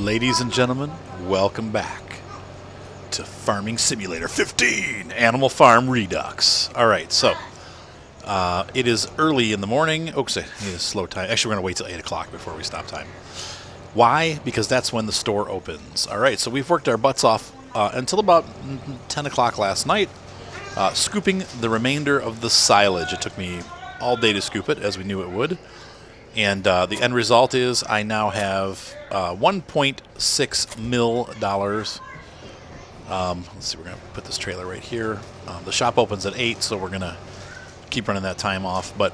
Ladies and gentlemen, welcome back to Farming Simulator 15, Animal Farm Redux. Alright, so it is early in the morning. Oh, it is slow time. Actually, we're going to wait till 8 o'clock before we stop time. Why? Because that's when the store opens. Alright, so we've worked our butts off until about 10 o'clock last night, scooping the remainder of the silage. It took me all day to scoop it, as we knew it would. And the end result is I now have $1.6 million. Let's see, we're going to put this trailer right here. The shop opens at 8, so we're going to keep running that time off. But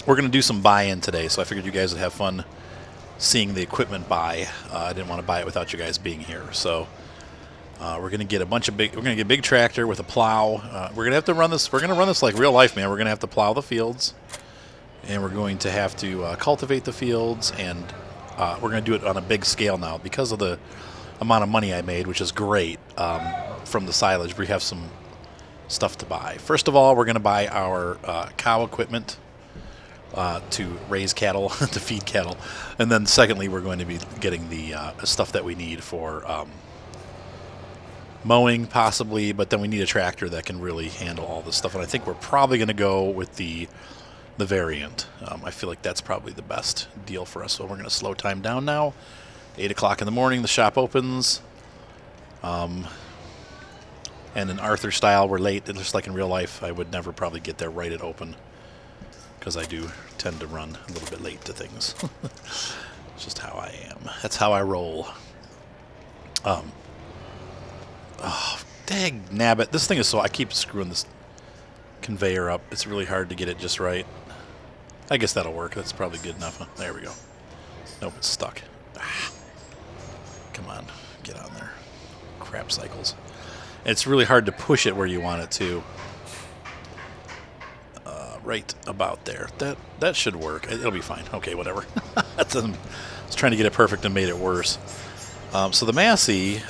we're going to do some buy-in today, so I figured you guys would have fun seeing the equipment buy. I didn't want to buy it without you guys being here. So we're going to get we're going to get a big tractor with a plow. We're going to have to run this. We're going to run this like real life, man. We're going to have to plow the fields. And we're going to have to cultivate the fields, and we're going to do it on a big scale now because of the amount of money I made, which is great from the silage. We have some stuff to buy. First of all, we're going to buy our cow equipment to raise cattle, to feed cattle. And then secondly, we're going to be getting the stuff that we need for mowing, possibly, but then we need a tractor that can really handle all this stuff. And I think we're probably going to go with the variant. I feel like that's probably the best deal for us. So we're going to slow time down now. 8 o'clock in the morning, the shop opens. And in Arthur style, we're late. Just like in real life, I would never probably get there right at open, because I do tend to run a little bit late to things. It's just how I am. That's how I roll. Oh, dang nabbit. This thing is so... I keep screwing this conveyor up. It's really hard to get it just right. I guess that'll work. That's probably good enough. Huh? There we go. Nope, it's stuck. Come on, get on there. Crap cycles. And it's really hard to push it where you want it to. Right about there. That should work. It'll be fine. Okay, whatever. I was trying to get it perfect and made it worse. So the Massey,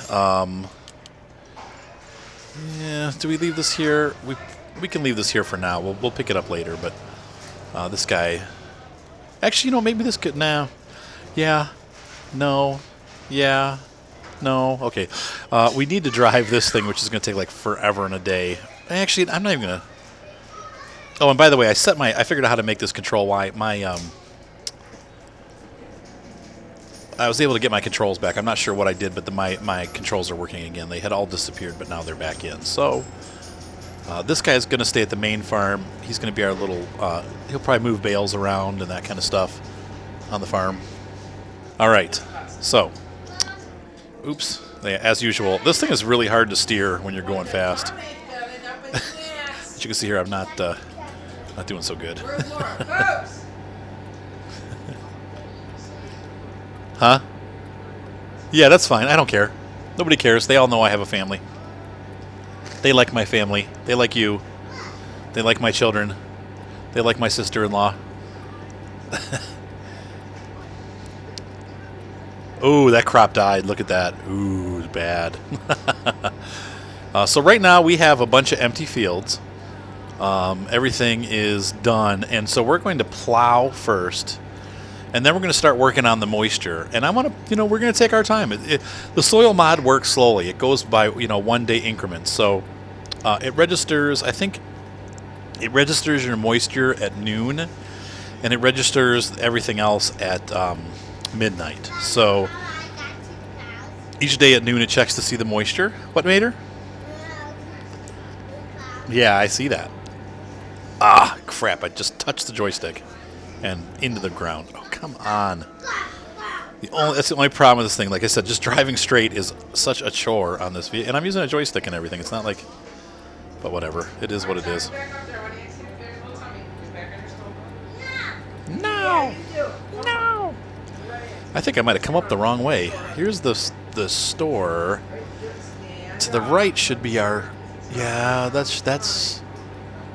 yeah, do we leave this here? We can leave this here for now. We'll pick it up later, but this guy... Actually, you know, maybe this could... Nah. Yeah. No. Yeah. No. Okay. We need to drive this thing, which is going to take like forever and a day. Actually, I'm not even going to... Oh, and by the way, I figured out how to make this control Y. I was able to get my controls back. I'm not sure what I did, but my controls are working again. They had all disappeared, but now they're back in. So... this guy's going to stay at the main farm. He's going to be our little... he'll probably move bales around and that kind of stuff on the farm. All right. So, oops. Yeah, as usual, this thing is really hard to steer when you're going fast. As you can see here, I'm not doing so good. Huh? Yeah, that's fine. I don't care. Nobody cares. They all know I have a family. They like my family. They like you. They like my children. They like my sister-in-law. Ooh, that crop died. Look at that. Ooh, bad. So right now we have a bunch of empty fields. Everything is done. And so we're going to plow first. And then we're going to start working on the moisture. And I want to, we're going to take our time. The soil mod works slowly. It goes by, 1 day increments. So it registers, I think it registers your moisture at noon, and it registers everything else at midnight. So each day at noon it checks to see the moisture. What, Mater? Yeah, I see that. Ah, crap, I just touched the joystick and into the ground. Oh, come on. That's the only problem with this thing. Like I said, just driving straight is such a chore on this vehicle. And I'm using a joystick and everything. It's not like... But whatever. It is what it is. No! No! I think I might have come up the wrong way. Here's the store. To the right should be our... Yeah, that's...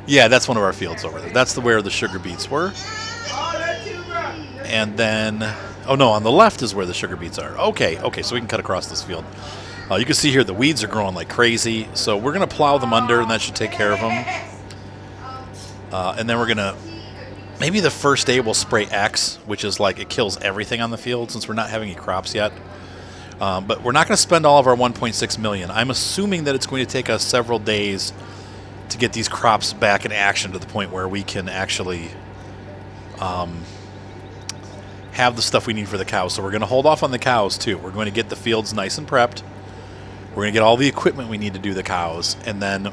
Yeah, that's one of our fields over there. That's where the sugar beets were. And then... Oh, no, on the left is where the sugar beets are. Okay, so we can cut across this field. You can see here the weeds are growing like crazy. So we're going to plow them under, and that should take care of them. And then we're going to... Maybe the first day we'll spray X, which is like it kills everything on the field since we're not having any crops yet. But we're not going to spend all of our 1.6 million. I'm assuming that it's going to take us several days to get these crops back in action to the point where we can actually have the stuff we need for the cows. So we're going to hold off on the cows too. We're going to get the fields nice and prepped. We're going to get all the equipment we need to do the cows, and then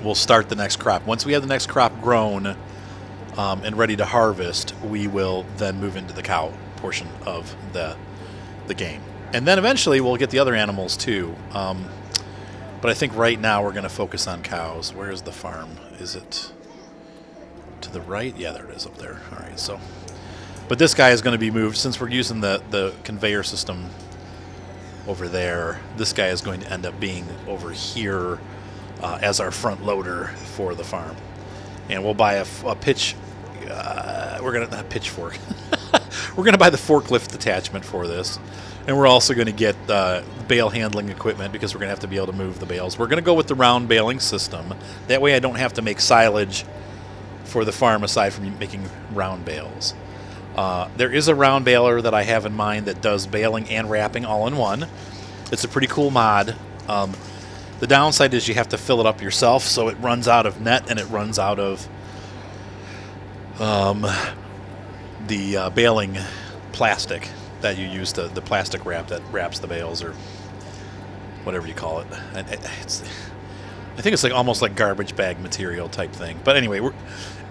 we'll start the next crop. Once we have the next crop grown and ready to harvest, we will then move into the cow portion of the game. And then eventually we'll get the other animals too. But I think right now we're going to focus on cows. Where's the farm? Is it to the right? Yeah, there it is up there. All right, so. But this guy is going to be moved. Since we're using the conveyor system over there, this guy is going to end up being over here as our front loader for the farm. And we'll buy a pitch. We're going to, not pitchfork. We're going to buy the forklift attachment for this. And we're also going to get bale handling equipment because we're going to have to be able to move the bales. We're going to go with the round baling system. That way I don't have to make silage for the farm aside from making round bales. There is a round baler that I have in mind that does baling and wrapping all in one. It's a pretty cool mod. The downside is you have to fill it up yourself, so it runs out of net and it runs out of the baling plastic that you use, the plastic wrap that wraps the bales or whatever you call it. I think it's like almost like garbage bag material type thing. But anyway,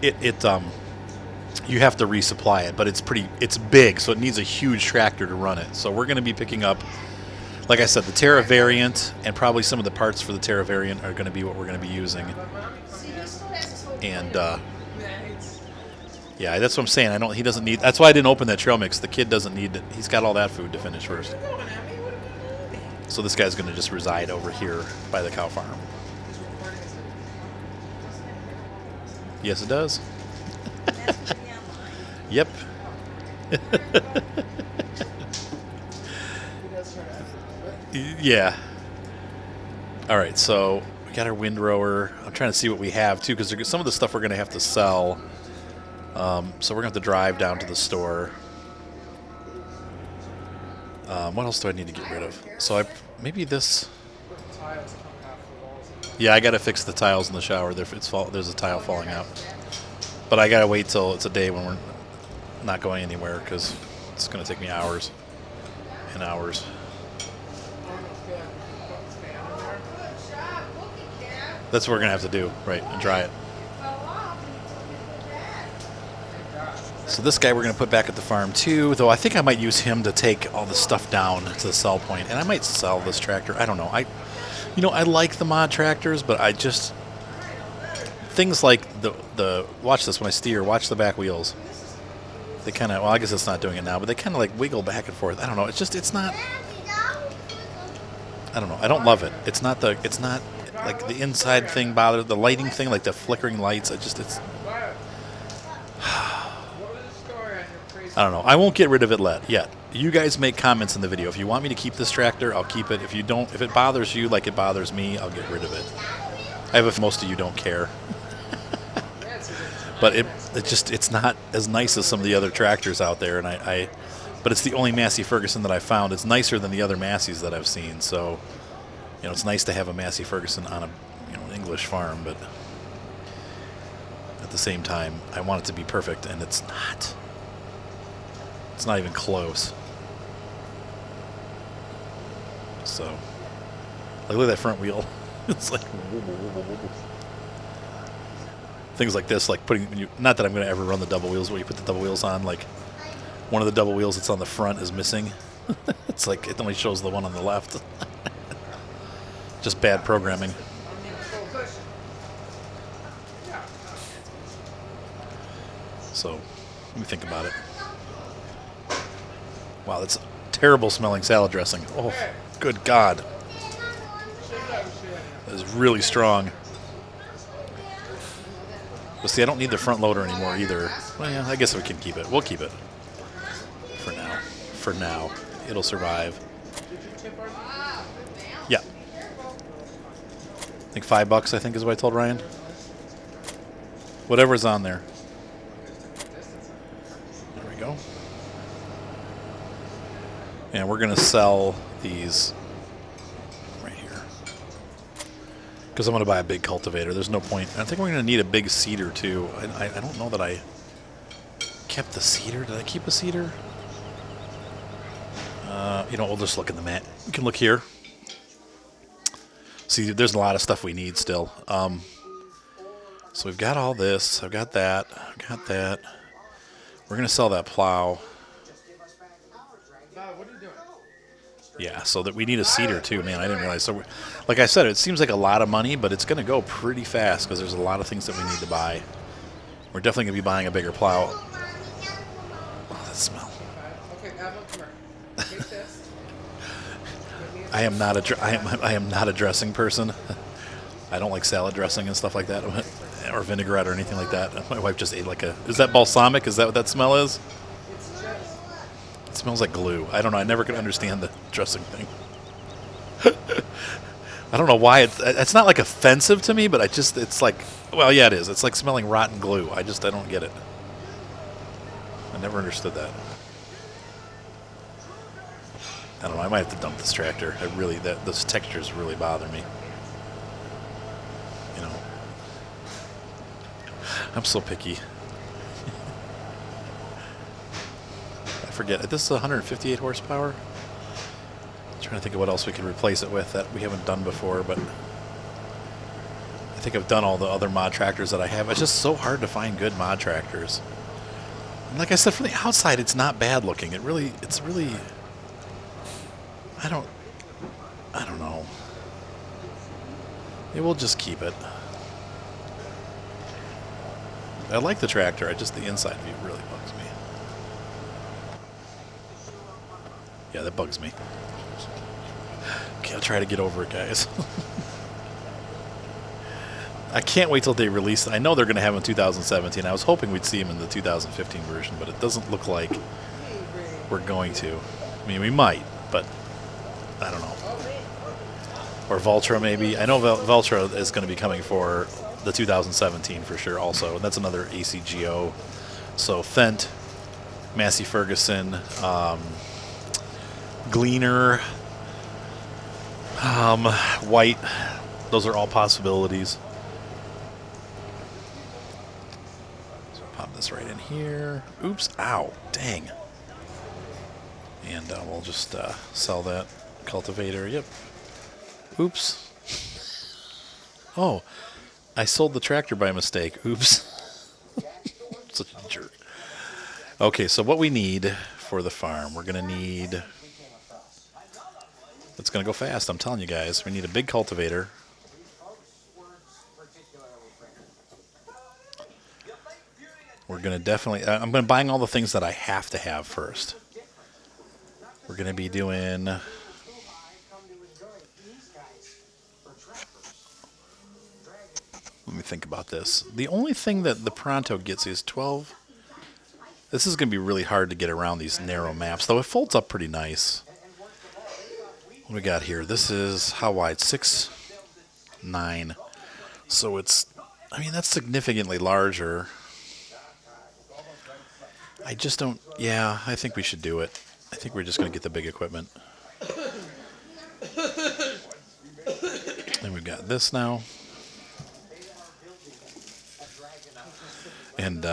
you have to resupply it, but it's big, so it needs a huge tractor to run it. So we're going to be picking up, like I said, the Terra variant, and probably some of the parts for the Terra variant are going to be what we're going to be using. And yeah, that's what I'm saying. He doesn't need. That's why I didn't open that trail mix. The kid doesn't need it. He's got all that food to finish first. So this guy's going to just reside over here by the cow farm. Yes, it does. Yep. Yeah. All right, so we got our windrower. I'm trying to see what we have too, because some of the stuff we're going to have to sell. So we're going to have to drive down to the store. What else do I need to get rid of? So maybe this. Yeah, I got to fix the tiles in the shower. There's a tile falling out. But I got to wait till it's a day when we're not going anywhere, because it's going to take me hours and hours. That's what we're going to have to do, right, and dry it. So this guy we're going to put back at the farm too, though I think I might use him to take all the stuff down to the sell point, and I might sell this tractor. I don't know. I like the mod tractors, but I just things like the watch this when I steer. Watch the back wheels. They kind of, well, I guess it's not doing it now, but they kind of like wiggle back and forth. I don't know. It's not. I don't know. I don't love it. It's not like the inside thing bothers the lighting thing, like the flickering lights. It's. I don't know. I won't get rid of it yet. You guys make comments in the video. If you want me to keep this tractor, I'll keep it. If you don't, if it bothers you like it bothers me, I'll get rid of it. I have most of you don't care. But it's not as nice as some of the other tractors out there, and but it's the only Massey Ferguson that I found. It's nicer than the other Masseys that I've seen. So, it's nice to have a Massey Ferguson on an English farm, but at the same time, I want it to be perfect, and it's not. It's not even close. So, like, look at that front wheel. It's like things like this, like not that I'm going to ever run the double wheels where you put the double wheels on, like one of the double wheels that's on the front is missing. It's like it only shows the one on the left. Just bad programming. So, let me think about it. Wow, that's terrible smelling salad dressing. Oh, good God. That is really strong. But see, I don't need the front loader anymore either. Well, yeah, I guess we can keep it. We'll keep it. For now. For now. It'll survive. Yeah. I think $5, I think, is what I told Ryan. Whatever's on there. There we go. And we're going to sell these right here. Because I'm going to buy a big cultivator. There's no point. I think we're going to need a big seeder, too. I don't know that I kept the seeder. Did I keep a seeder? You know, we'll just look in the mat. We can look here. See, there's a lot of stuff we need still. So we've got all this. I've got that. I've got that. We're going to sell that plow. Yeah, so that we need a seeder too, man. I didn't realize. So, like I said, it seems like a lot of money, but it's going to go pretty fast because there's a lot of things that we need to buy. We're definitely going to be buying a bigger plow. Oh, that smell. Okay, Evan, come here. Take this. I am not a dressing person. I don't like salad dressing and stuff like that, or vinaigrette or anything like that. My wife just ate like a. Is that balsamic? Is that what that smell is? It smells like glue. I don't know. I never could understand the dressing thing. I don't know why it's not like offensive to me, but it's like, well, yeah, it is. It's like smelling rotten glue. I don't get it. I never understood that. I don't know. I might have to dump this tractor. Those textures really bother me. You know, I'm so picky. I forget. This is 158 horsepower. I'm trying to think of what else we could replace it with that we haven't done before, but I think I've done all the other mod tractors that I have. It's just so hard to find good mod tractors. And like I said, from the outside, it's not bad looking. It's really. I don't know. Maybe we'll just keep it. I like the tractor. The inside view really bugs me. Yeah, that bugs me. Okay, I'll try to get over it, guys. I can't wait till they release. I know they're going to have them in 2017. I was hoping we'd see them in the 2015 version, but it doesn't look like we're going to. I mean, we might, but I don't know. Or Valtra, maybe. I know Valtra is going to be coming for the 2017 for sure also, and that's another ACGO. So Fendt, Massey Ferguson, Gleaner, White, those are all possibilities. So pop this right in here. Oops, ow, dang. And we'll just sell that cultivator. Yep. Oops. Oh, I sold the tractor by mistake. Oops. Such a jerk. Okay, so what we need for the farm, we're going to need... It's going to go fast, I'm telling you guys. We need a big cultivator. We're going to definitely... I'm going to buying all the things that I have to have first. We're going to be doing... Let me think about this. The only thing that the Pronto gets is 12... This is going to be really hard to get around these narrow maps, though it folds up pretty nice. What do we got here? This is how wide? 6'9". So it's, I mean, that's significantly larger. I just don't, yeah, I think we should do it. I think we're just going to get the big equipment. And we've got this now. And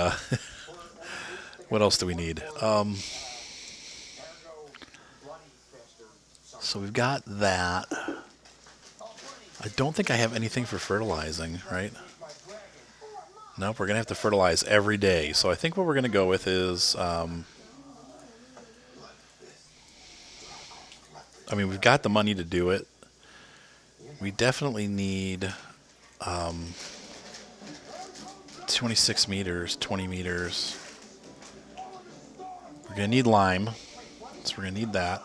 what else do we need? So we've got that. I don't think I have anything for fertilizing, right? Nope, we're going to have to fertilize every day. So I think what we're going to go with is... I mean, we've got the money to do it. We definitely need 26 meters, 20 meters. We're going to need lime, so we're going to need that.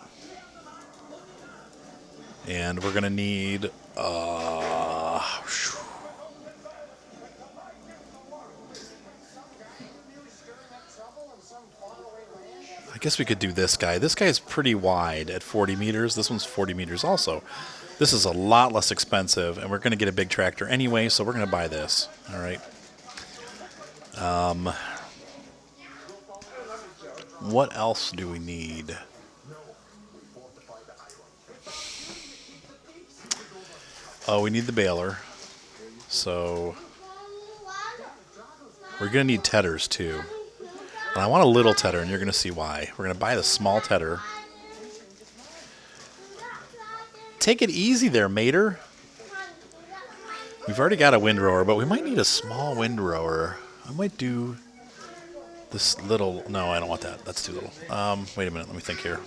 And we're going to need... I guess we could do this guy. This guy is pretty wide at 40 meters. This one's 40 meters also. This is a lot less expensive, and we're going to get a big tractor anyway, so we're going to buy this. All right. What else do we need? Oh, we need the baler. So we're going to need tedders too. And I want a little tedder, and you're going to see why. We're going to buy the small tedder. Take it easy there, mater. We've already got a windrower, but we might need a small windrower. I might do this little... No, I don't want that. That's too little. Wait a minute. Let me think here.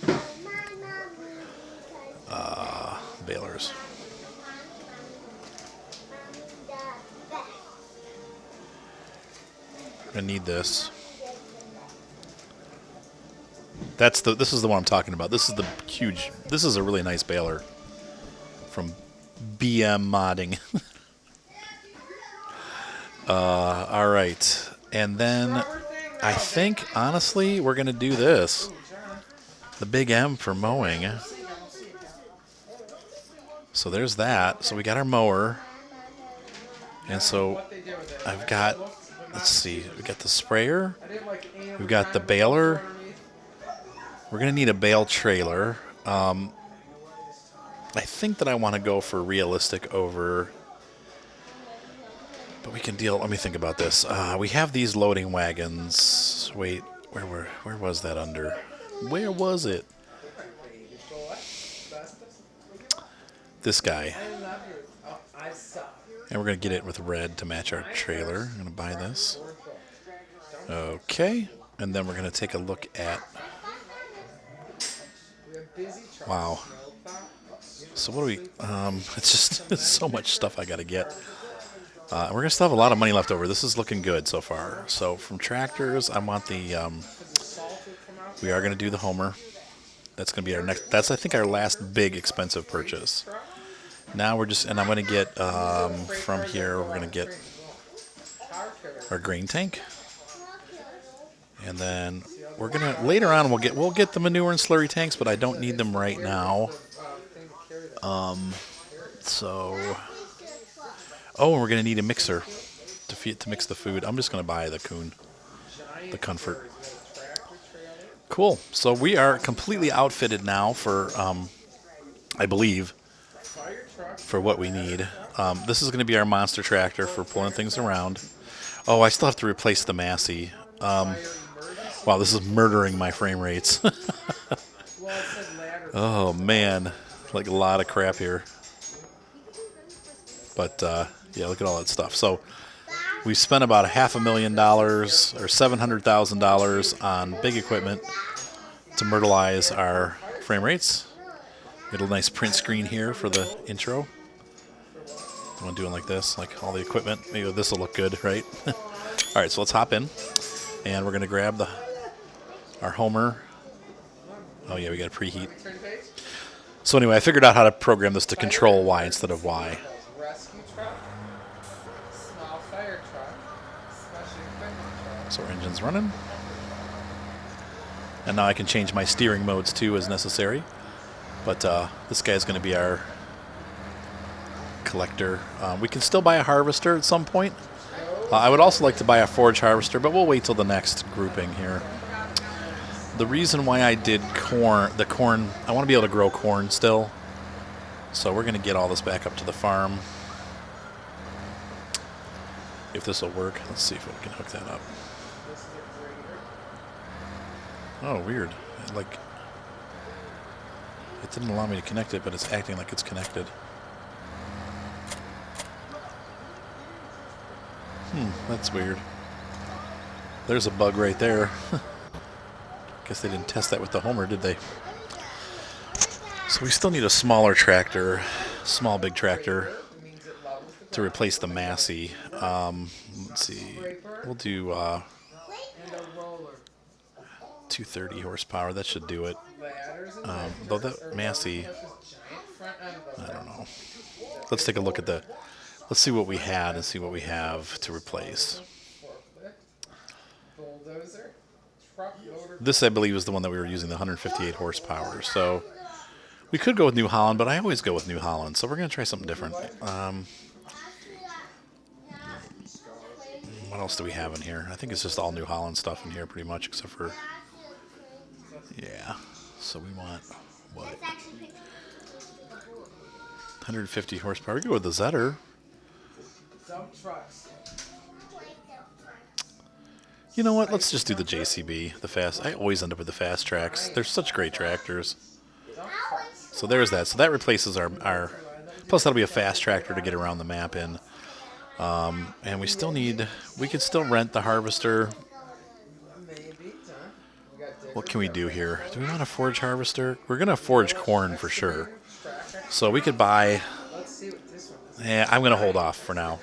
Balers. We're going to need this. This is the one I'm talking about. This is the huge... This is a really nice baler from BM Modding. All right. And then I think, honestly, we're going to do this. The Big M for mowing. So there's that. So we got our mower. And so I've got, let's see, we got the sprayer. We've got the baler. We're going to need a bale trailer. I think that I want to go for realistic over... But we can deal... Let me think about this. We have these loading wagons. Wait, where was that under? Where was it? This guy. And we're going to get it with red to match our trailer. I'm going to buy this. Okay. And then we're going to take a look at... Wow. So what do we... it's just it's so much stuff I got to get. We're going to still have a lot of money left over. This is looking good so far. So from tractors, I want the... we are going to do the Homer. That's going to be our next... That's, I think, our last big expensive purchase. Now we're just... And I'm going to get... from here, we're going to get our grain tank. And then we're going to... Later on, we'll get the manure and slurry tanks, but I don't need them right now. So... Oh, and we're going to need a mixer to mix the food. I'm just going to buy the Comfort. Cool. So we are completely outfitted now for, I believe, for what we need. This is going to be our monster tractor for pulling things around. Oh, I still have to replace the Massey. Wow, this is murdering my frame rates. Oh, man. Like a lot of crap here. But... yeah, look at all that stuff. So we spent about $500,000 or $700,000 on big equipment to myrtleize our frame rates. Got a nice print screen here for the intro. I'm going to do it like this, like all the equipment. Maybe this will look good, right? All right, so let's hop in, and we're going to grab our Homer. Oh yeah, we got to preheat. So anyway, I figured out how to program this to control Y instead of Y. So our engine's running. And now I can change my steering modes too as necessary. But this guy's going to be our collector. We can still buy a harvester at some point. I would also like to buy a forage harvester, but we'll wait till the next grouping here. The reason why I did corn, I want to be able to grow corn still. So we're going to get all this back up to the farm. If this will work. Let's see if we can hook that up. Oh, weird. It didn't allow me to connect it, but it's acting like it's connected. That's weird. There's a bug right there. Guess they didn't test that with the Homer, did they? So we still need a smaller tractor, small big tractor, to replace the Massey. Let's see. We'll do 230 horsepower. That should do it. Though that Massey, I don't know. Let's take a look at let's see what we had and see what we have to replace. This, I believe, is the one that we were using, the 158 horsepower. So we could go with New Holland, but I always go with New Holland. So we're going to try something different. What else do we have in here? I think it's just all New Holland stuff in here pretty much, except for... Yeah. So we want what? 150 horsepower. We go with the Zetter. Dump trucks. You know what? Let's just do the JCB, the fast. I always end up with the fast tracks. They're such great tractors. So there's that. So that replaces our plus that'll be a fast tractor to get around the map in. And we still need, we could still rent the harvester. What can we do here? Do we want a forage harvester? We're going to forage corn for sure. So we could buy, I'm going to hold off for now.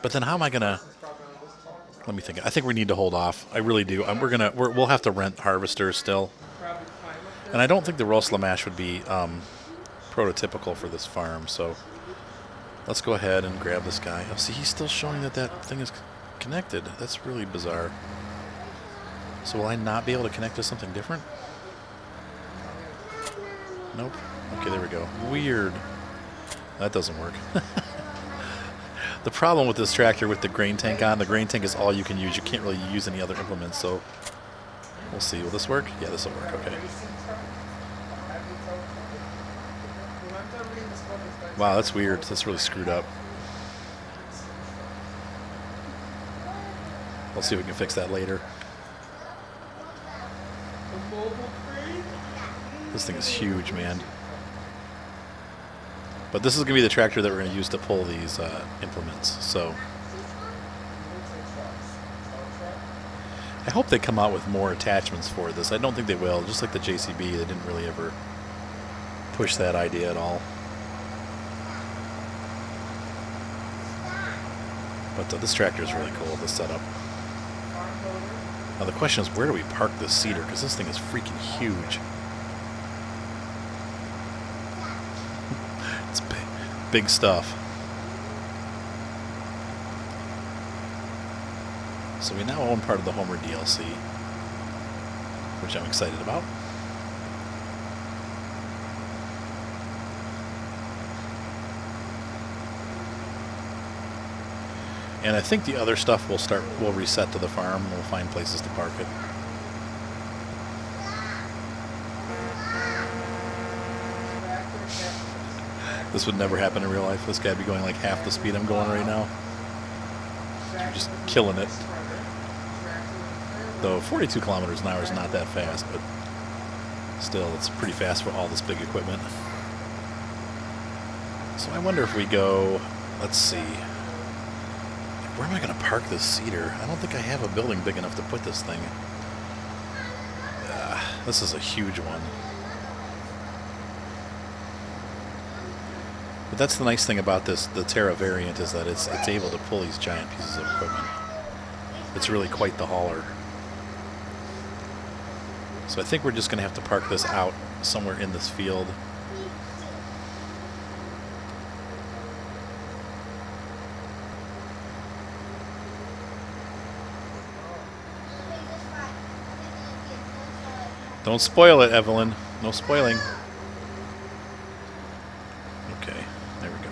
But then how am I going to, let me think. I think we need to hold off. I really do. We'll have to rent harvesters still. And I don't think the roast Lamash would be prototypical for this farm. So let's go ahead and grab this guy. Oh, see, he's still showing that that thing is connected. That's really bizarre. So will I not be able to connect to something different? Nope. Okay, there we go. Weird. That doesn't work. The problem with this tractor with the grain tank on, the grain tank is all you can use. You can't really use any other implements, so we'll see. Will this work? Yeah, this will work. Okay. Wow, that's weird. That's really screwed up. We'll see if we can fix that later. This thing is huge, man. But this is going to be the tractor that we're going to use to pull these implements. So I hope they come out with more attachments for this. I don't think they will. Just like the JCB, they didn't really ever push that idea at all. But this tractor is really cool, this setup. Now the question is, where do we park this seeder? Because this thing is freaking huge. It's big stuff. So we now own part of the Homer DLC, which I'm excited about. And I think the other stuff will reset to the farm, and we'll find places to park it. This would never happen in real life. This guy'd be going like half the speed I'm going right now. You're just killing it. Though 42 kilometers an hour is not that fast, but still, it's pretty fast for all this big equipment. So I wonder if we go, let's see. Where am I going to park this seeder? I don't think I have a building big enough to put this thing. This is a huge one. But that's the nice thing about this, the Terra variant, is that it's able to pull these giant pieces of equipment. It's really quite the hauler. So I think we're just going to have to park this out somewhere in this field. Don't spoil it, Evelyn. No spoiling. Okay, there we go.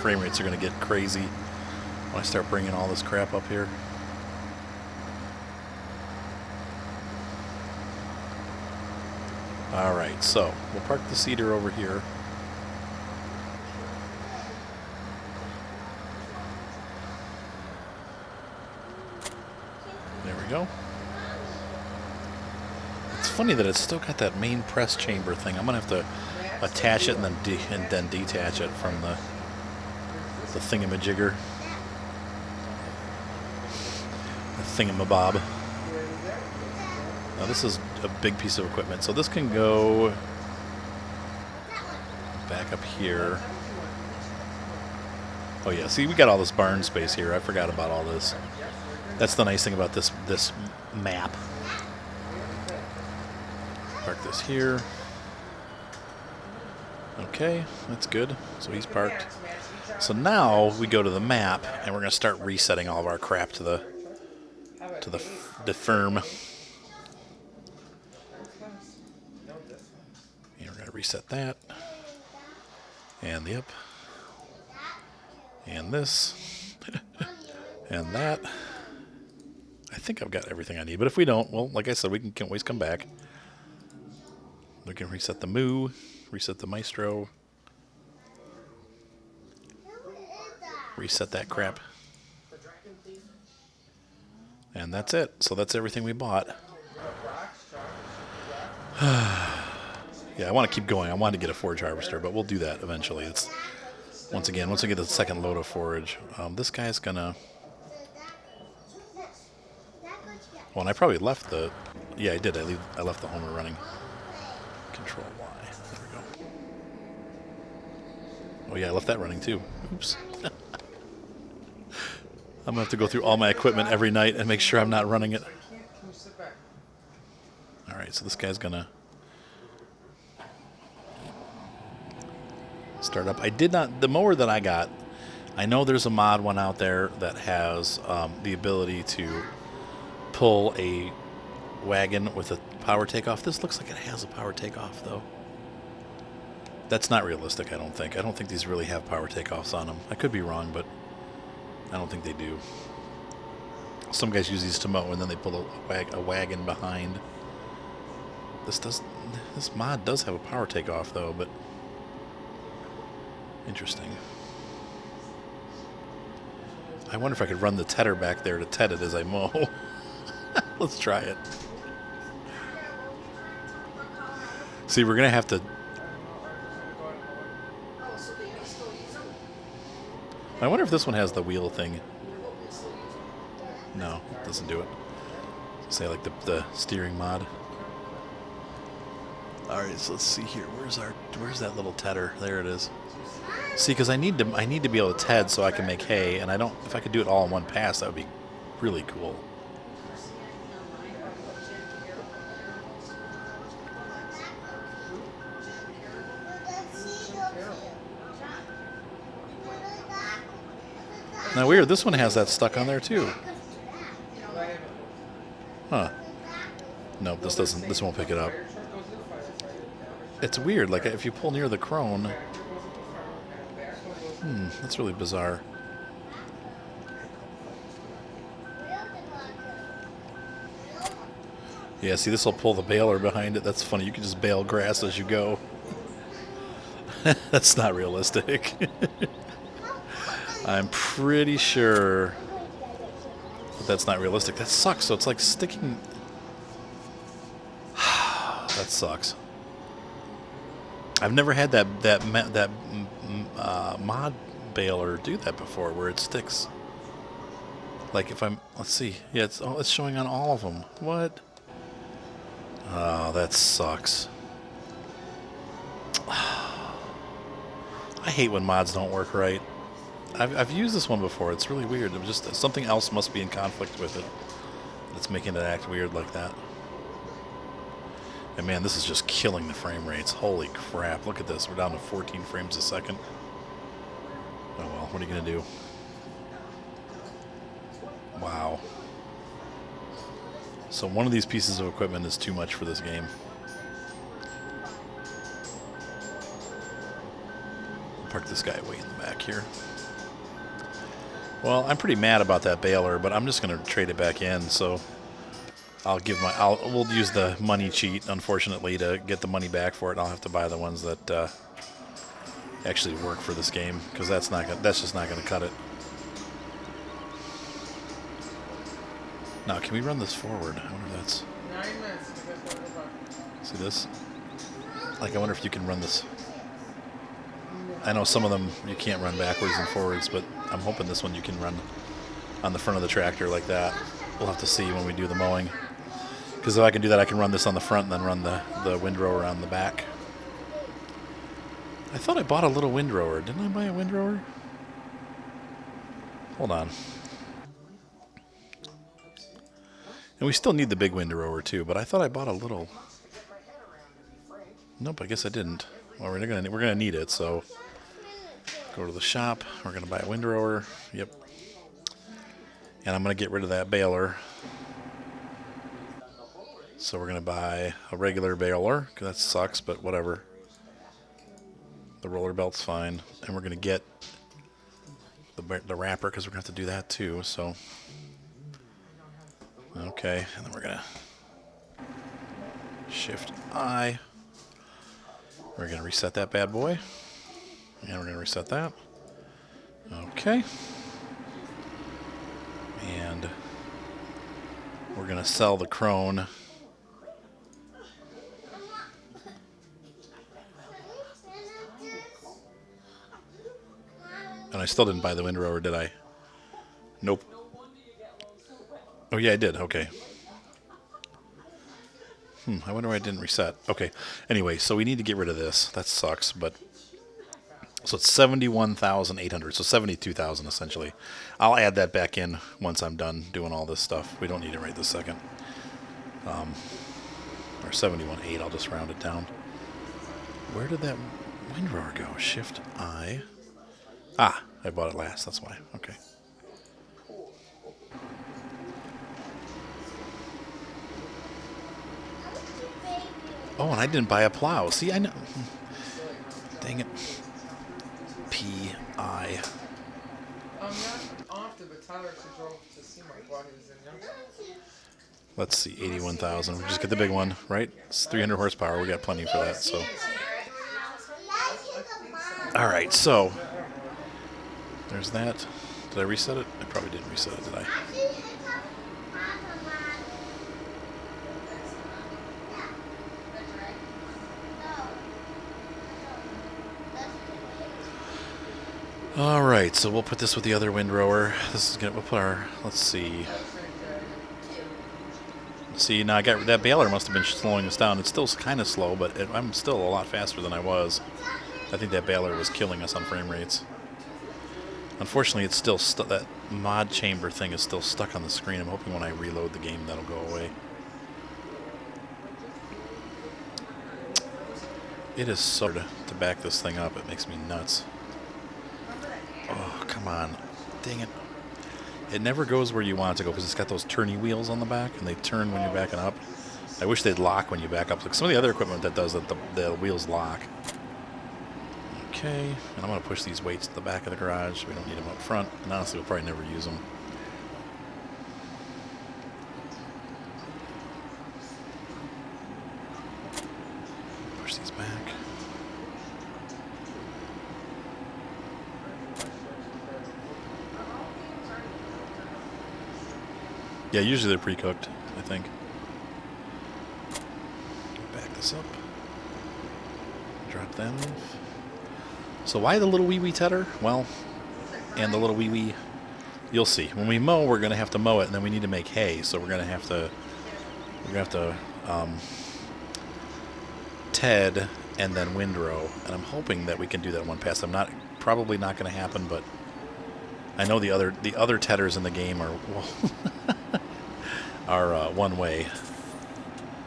Frame rates are going to get crazy when I start bringing all this crap up here. All right, so we'll park the seeder over here. There we go. It's funny that it's still got that main press chamber thing. I'm gonna have to attach it and then detach it from the thingamajigger, the thingamabob. Now this is a big piece of equipment, so this can go back up here. Oh yeah, see, we got all this barn space here. I forgot about all this. That's the nice thing about this map. Park this here. Okay, that's good. So he's parked. So now we go to the map, and we're going to start resetting all of our crap to the firm. And we're going to reset that, and the up, and this, and that. I think I've got everything I need, but if we don't, well, like I said, we can always come back. We can reset the Moo, reset the Maestro. Reset that crap. And that's it. So that's everything we bought. Yeah, I want to keep going. I wanted to get a forage harvester, but we'll do that eventually. It's once we get the second load of forage. This guy's gonna. Well, and I probably left the. Yeah, I did. I left the Homer running. Control Y. There we go. Oh yeah, I left that running too. Oops. I'm gonna have to go through all my equipment every night and make sure I'm not running it. All right, so this guy's gonna start up. I did not. The mower that I got. I know there's a mod one out there that has the ability to pull a wagon with a power takeoff. This looks like it has a power takeoff though. That's not realistic, I don't think. I don't think these really have power takeoffs on them. I could be wrong, but I don't think they do. Some guys use these to mow and then they pull a wagon behind. This mod does have a power takeoff though, but interesting. I wonder if I could run the tedder back there to ted it as I mow. Let's try it. See, we're gonna have to. I wonder if this one has the wheel thing. No, it doesn't do it. Say like the steering mod. All right, so let's see here. Where's that little tedder? There it is. See, because I need to be able to ted so I can make hay, and I don't. If I could do it all in one pass, that would be really cool. Now weird, this one has that stuck on there too. Huh. Nope, this doesn't. This won't pick it up. It's weird, like if you pull near the crone. That's really bizarre. Yeah, see, this will pull the baler behind it. That's funny. You can just bale grass as you go. That's not realistic. I'm pretty sure that that's not realistic. That sucks. So it's like sticking. That sucks. I've never had that mod baler do that before, where it sticks. Like if I'm, let's see. Yeah, it's showing on all of them. What? Oh, that sucks. I hate when mods don't work right. I've used this one before. It's really weird. It was just something else must be in conflict with it. That's making it act weird like that. And man, this is just killing the frame rates. Holy crap. Look at this. We're down to 14 frames a second. Oh well, what are you going to do? Wow. So one of these pieces of equipment is too much for this game. I'll park this guy way in the back here. Well, I'm pretty mad about that baler, but I'm just going to trade it back in, so we'll use the money cheat, unfortunately, to get the money back for it. I'll have to buy the ones that actually work for this game, because that's just not going to cut it. Now, can we run this forward? I wonder if that's... 9 minutes. See this? Like, I wonder if you can run this. I know some of them you can't run backwards and forwards, but I'm hoping this one you can run on the front of the tractor like that. We'll have to see when we do the mowing. Because if I can do that, I can run this on the front and then run the windrower on the back. I thought I bought a little windrower. Didn't I buy a windrower? Hold on. And we still need the big windrower too, but I thought I bought a little. Nope, I guess I didn't. Well, we're gonna need it, so go to the shop. We're gonna buy a windrower. Yep. And I'm gonna get rid of that baler. So we're gonna buy a regular baler. That sucks, but whatever. The roller belt's fine, and we're gonna get the wrapper because we're gonna have to do that too. So. Okay, and then we're gonna Shift I. We're gonna reset that bad boy, and we're gonna reset that. Okay. And we're going to sell the crone. And I still didn't buy the windrower, did I? Nope. Oh, yeah, I did. Okay. I wonder why I didn't reset. Okay. Anyway, so we need to get rid of this. That sucks, but... So it's 71,800, so 72,000 essentially. I'll add that back in once I'm done doing all this stuff. We don't need it right this second. Or 71.8, I'll just round it down. Where did that windrower go? Shift I. Ah, I bought it last, that's why. Okay. Oh, and I didn't buy a plow. See, I know. Dang it. P-I. Not often, but Tyler actually drove to see my while he was in Youngstown. Let's see, 81,000. We just get the big one, right? It's 300 horsepower. We got plenty for that, so. All right, so there's that. Did I reset it? I probably didn't reset it, did I? All right, so we'll put this with the other windrower. This is gonna. We'll put our. Let's see. See, now I got that baler must have been slowing us down. It's still kind of slow, but I'm still a lot faster than I was. I think that baler was killing us on frame rates. Unfortunately, it's still that mod chamber thing is still stuck on the screen. I'm hoping when I reload the game that'll go away. It is so hard to back this thing up. It makes me nuts. Oh, come on. Dang it. It never goes where you want it to go because it's got those turny wheels on the back, and they turn when you're backing up. I wish they'd lock when you back up. Like some of the other equipment that does that, the wheels lock. Okay, and I'm going to push these weights to the back of the garage. We don't need them up front, and honestly, we'll probably never use them. Push these back. Yeah, usually they're pre-cooked, I think. Back this up. Drop that off. So why the little wee-wee tedder? Well, and the little wee-wee, you'll see. When we mow, we're going to have to mow it, and then we need to make hay. So we're going to have to, ted and then windrow. And I'm hoping that we can do that one pass. Probably not going to happen, but I know the other tedders in the game are one way.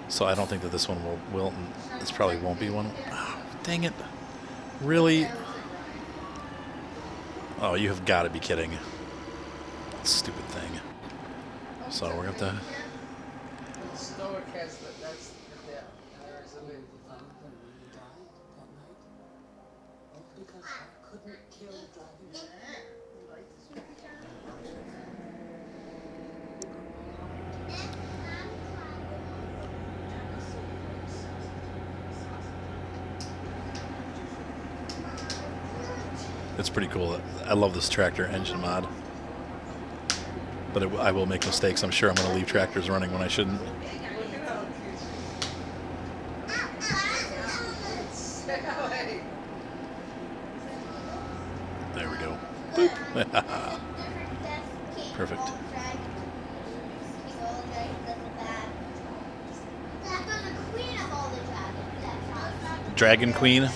So I don't think that this one will. This probably won't be one. Oh, dang it! Really? Oh, you have got to be kidding! Stupid thing. So we're gonna have to. Stoic has that's that. There's a big. Because I couldn't kill dragons. It's pretty cool. I love this tractor engine mod. But I will make mistakes. I'm sure I'm going to leave tractors running when I shouldn't. There we go. Boop. Perfect. Dragon Queen.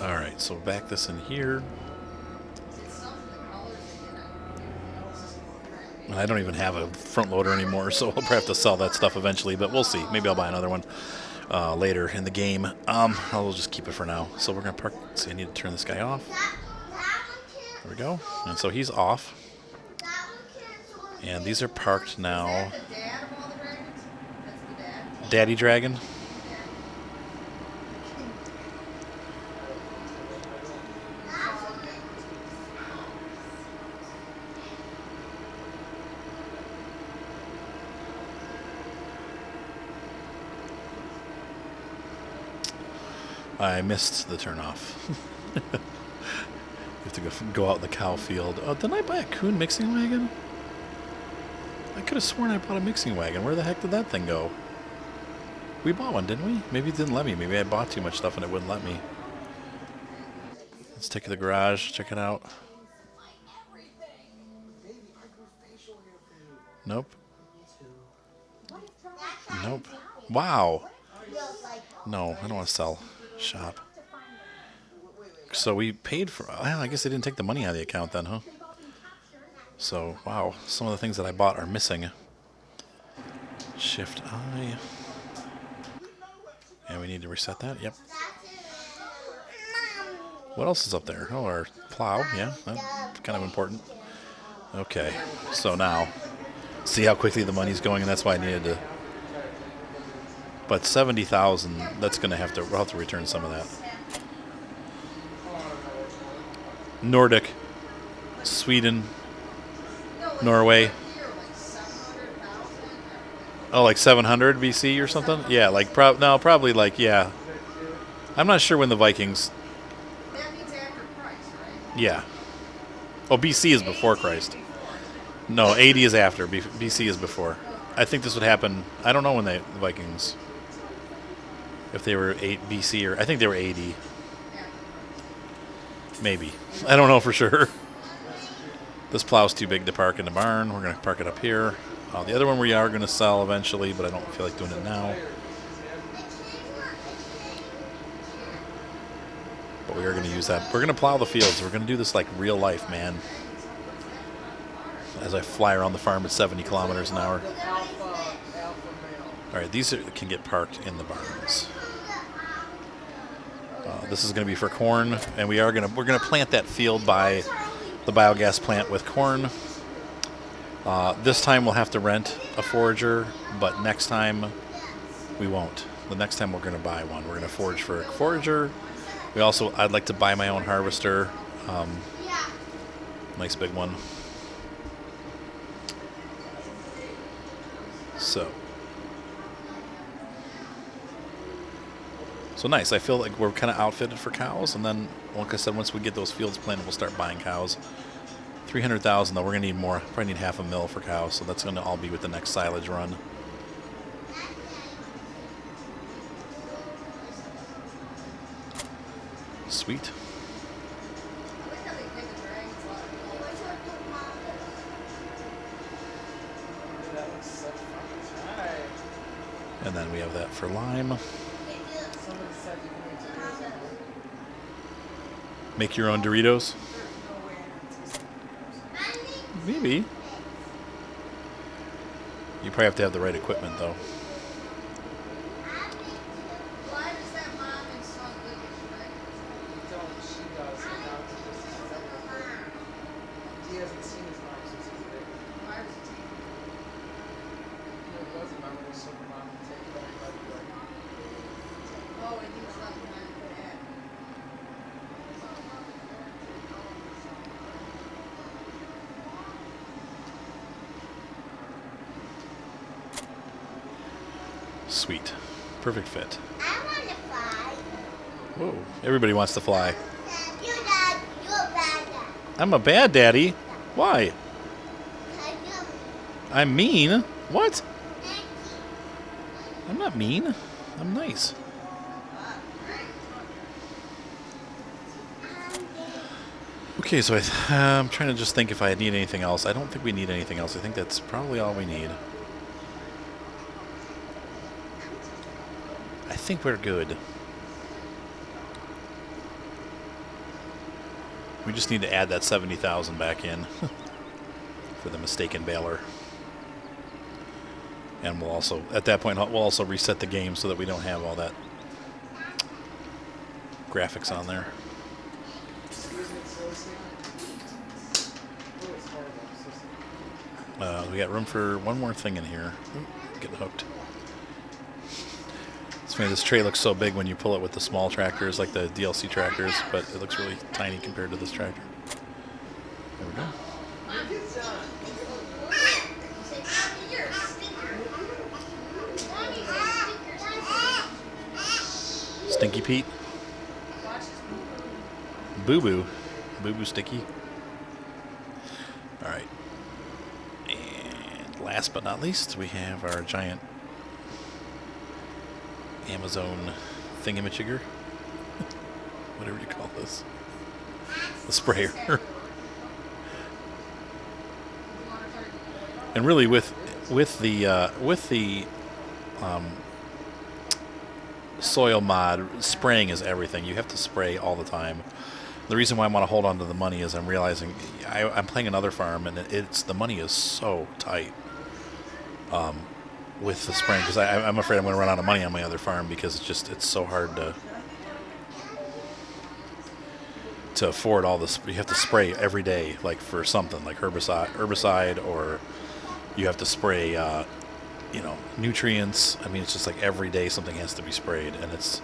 Alright, so back this in here. And I don't even have a front loader anymore, so I'll probably have to sell that stuff eventually, but we'll see. Maybe I'll buy another one later in the game. I'll just keep it for now. So we're going to park. See, I need to turn this guy off. There we go. And so he's off. And these are parked now. Daddy Dragon. I missed the turnoff. You have to go out in the cow field. Oh, didn't I buy a Kuhn mixing wagon? I could have sworn I bought a mixing wagon. Where the heck did that thing go? We bought one, didn't we? Maybe it didn't let me. Maybe I bought too much stuff and it wouldn't let me. Let's take it to the garage. Check it out. Nope. Nope. Wow. No, I don't want to sell. Shop. So we paid for... Well, I guess they didn't take the money out of the account then, huh? So, wow. Some of the things that I bought are missing. Shift I. And we need to reset that. Yep. What else is up there? Oh, our plow. Yeah, that's kind of important. Okay. So now, see how quickly the money's going, and that's why I needed to... But 70,000, that's going to have to... We'll have to return some of that. Nordic. Sweden. Norway. Oh, like 700 BC or something? Yeah, like probably like, yeah. I'm not sure when the Vikings. That means after Christ, right? Yeah. Oh, BC is before Christ. No, 80 is after. BC is before. I think this would happen. I don't know when the Vikings. If they were 8 BC or I think they were 80. Maybe. I don't know for sure. This plow's too big to park in the barn. We're going to park it up here. The other one we are going to sell eventually, but I don't feel like doing it now. But we are going to use that. We're going to plow the fields. We're going to do this like real life, man. As I fly around the farm at 70 kilometers an hour. Alpha male. All right, these can get parked in the barns. This is going to be for corn, and we're going to plant that field by the biogas plant with corn. This time we'll have to rent a forager, but next time we won't. The next time we're going to buy one. We're going to forage for a forager. I'd like to buy my own harvester. Nice big one. So nice. I feel like we're kind of outfitted for cows, and then, like I said, once we get those fields planted, we'll start buying cows. 300,000 though. We're gonna need more. Probably need half a mil for cows, so that's gonna all be with the next silage run. Sweet. And then we have that for lime. Make your own Doritos? Maybe. You probably have to have the right equipment, though. Why does that mom and son live in She does. And now it's just separate. He hasn't seen his mom since he was big. Why was he taking it? It wasn't mom when he saw the mom take it everybody. Oh, and he was left behind for that. Sweet. Perfect fit. I want to fly. Whoa. Everybody wants to fly. You, Dad, you're a bad dad. I'm a bad daddy. Why? Because I'm mean? What? you're nasty. I'm not mean. I'm nice. Okay, so I'm trying to just think if I need anything else. I don't think we need anything else. I think that's probably all we need. I think we're good. We just need to add that 70,000 back in for the mistaken baler. And we'll also, at that point, we'll also reset the game so that we don't have all that graphics on there. We got room for one more thing in here. Ooh, getting hooked. It's funny, this tray looks so big when you pull it with the small tractors, like the DLC tractors, but it looks really tiny compared to this tractor. There we go. Stinky Pete. boo-boo. Boo-boo sticky. All right. And last but not least, we have our giant Amazon thingamajigger. Whatever you call this. The sprayer. And really with the soil mod, spraying is everything. You have to spray all the time. The reason why I want to hold on to the money is I'm realizing I'm playing another farm, and the money is so tight with the spraying, because I'm afraid I'm going to run out of money on my other farm, because it's so hard to afford all this. You have to spray every day, like for something like herbicide, or you have to spray nutrients. I mean, it's just like every day something has to be sprayed, and it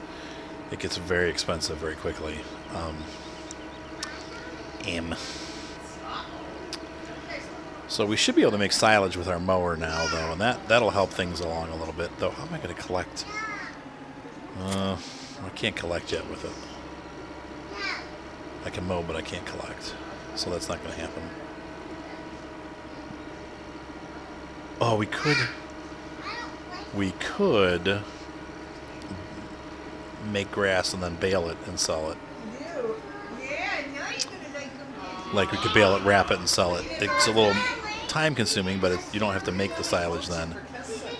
gets very expensive very quickly. So we should be able to make silage with our mower now, though, and that'll help things along a little bit. Though, how am I going to collect? I can't collect yet with it. I can mow, but I can't collect, so that's not going to happen. Oh, we could make grass and then bale it and sell it. Like we could bale it, wrap it, and sell it. It's a little time consuming, but you don't have to make the silage then.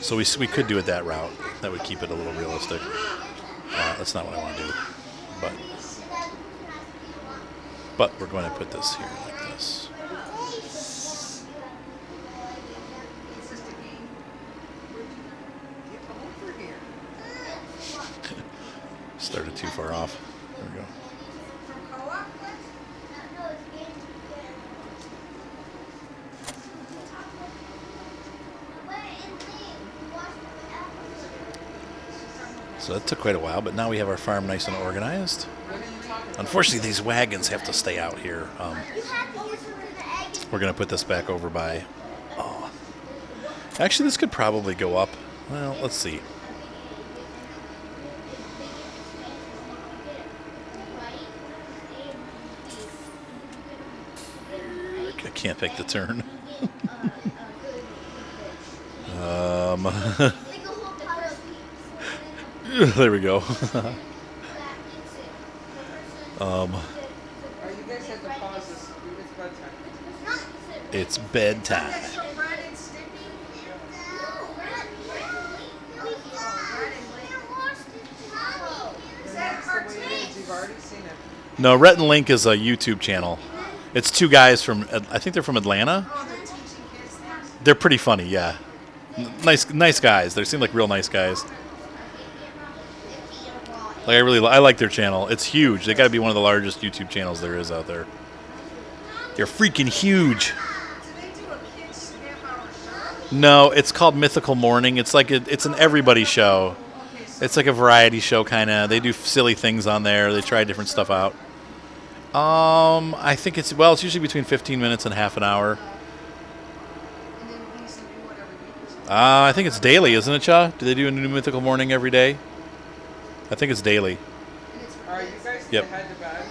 So we could do it that route. That would keep it a little realistic. That's not what I want to do. But we're going to put this here like this. Started too far off. There we go. So that took quite a while, but now we have our farm nice and organized. Unfortunately, these wagons have to stay out here. We're going to put this back over by... Oh. Actually, this could probably go up. Well, let's see. I can't make the turn. There we go. You guys have to pause this. It's It's bedtime. bedtime. You've already seen it. No, Rhett and Link is a YouTube channel. It's two guys from, I think they're from Atlanta. They're pretty funny, yeah. Nice guys. They seem like real nice guys. Like I like their channel. It's huge. They got to be one of the largest YouTube channels there is out there. They're freaking huge. No, it's called Mythical Morning. It's like it's an everybody show. It's like a variety show kind of. They do silly things on there. They try different stuff out. I think it's usually between 15 minutes and half an hour. I think it's daily, isn't it, Cha? Do they do a new Mythical Morning every day? I think it's daily. Are you guys Yep. head to bed?